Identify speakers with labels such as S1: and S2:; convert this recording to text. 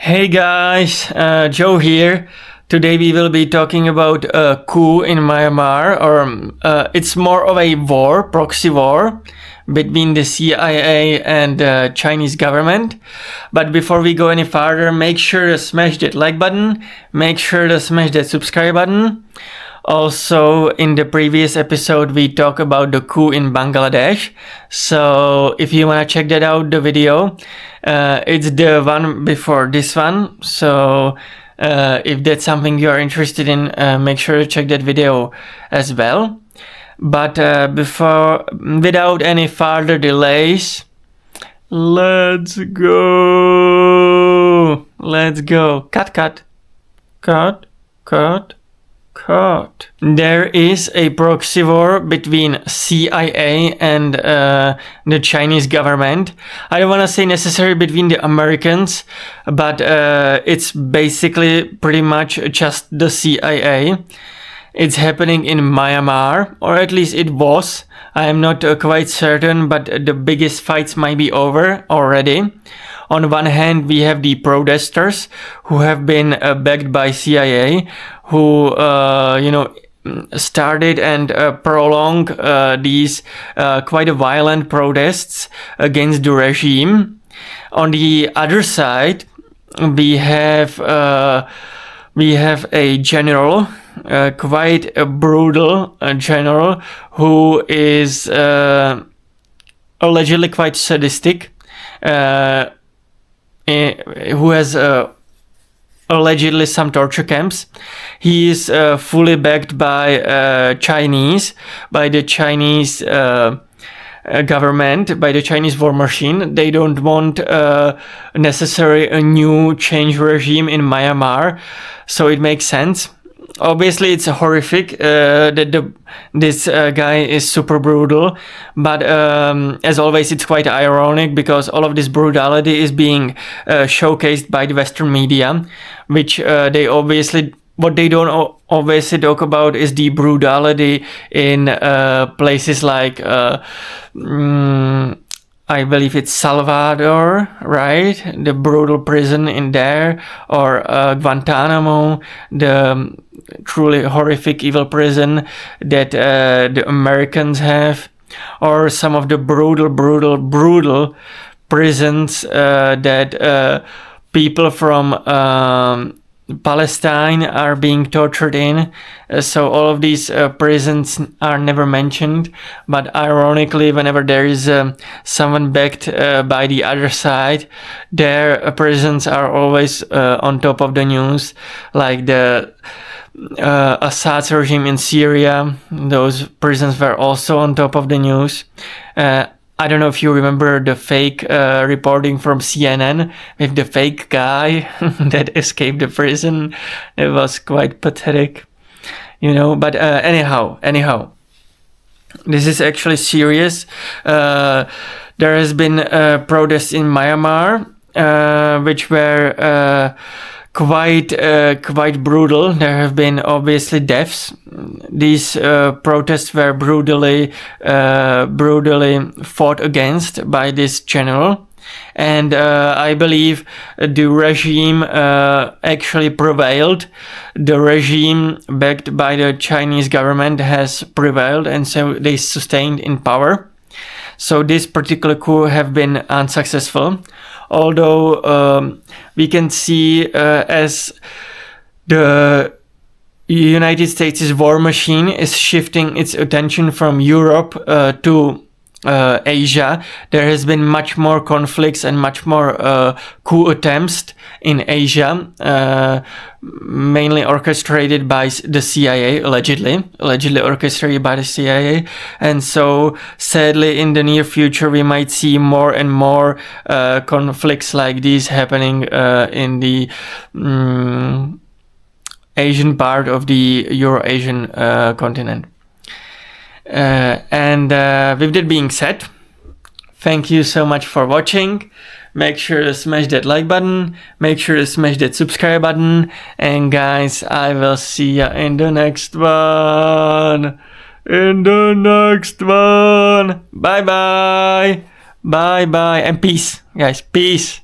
S1: Hey guys, Joe here. Today we will be talking about a coup in Myanmar, or it's more of a war, proxy war, between the CIA and the Chinese government. But before we go any further, make sure to smash that like button, make sure to smash that subscribe button. Also, in the previous episode, we talked about the coup in Bangladesh. So if you want to check that out, the video, it's the one before this one. So if that's something you're interested in, make sure to check that video as well. But without any further delays, let's go. Let's go. Cut. There is a proxy war between CIA and the Chinese government. I don't want to say necessarily between the Americans, but it's basically pretty much just the CIA. It's happening in Myanmar, or at least it was. I am not quite certain, but the biggest fights might be over already. On one hand, we have the protesters who have been backed by CIA, who started and prolonged these quite violent protests against the regime. On the other side, we have a general, quite a brutal general, who is allegedly quite sadistic. Who has allegedly some torture camps. He is fully backed by the Chinese government, by the Chinese war machine. They don't want necessarily a new change regime in Myanmar, so it makes sense. Obviously, it's horrific that this guy is super brutal, but as always, it's quite ironic because all of this brutality is being showcased by the Western media, which what they don't obviously talk about is the brutality in places like I believe it's Salvador, right? The brutal prison in there, or Guantanamo, the truly horrific evil prison that the Americans have, or some of the brutal prisons that people from Palestine are being tortured in. So all of these prisons are never mentioned, but ironically, whenever there is someone backed by the other side, their prisons are always on top of the news, like the Assad's regime in Syria. Those prisons were also on top of the news. I don't know if you remember the fake reporting from CNN with the fake guy that escaped the prison. It was quite pathetic, but anyhow, this is actually serious. There has been protests in Myanmar, which were quite brutal. There have been obviously deaths. These protests were brutally fought against by this general, and I believe the regime actually prevailed. The regime backed by the Chinese government has prevailed, and so they sustained in power. So this particular coup have been unsuccessful, although we can see as the United States' war machine is shifting its attention from Europe to Asia. There has been much more conflicts and much more coup attempts in Asia, mainly orchestrated by the CIA, allegedly orchestrated by the CIA. And so sadly, in the near future, we might see more and more conflicts like these happening in the Asian part of the Euro-Asian continent. And with that being said, thank you so much for watching. Make sure to smash that like button, make sure to smash that subscribe button, and guys, I will see ya in the next one. Bye bye, and peace, guys, peace.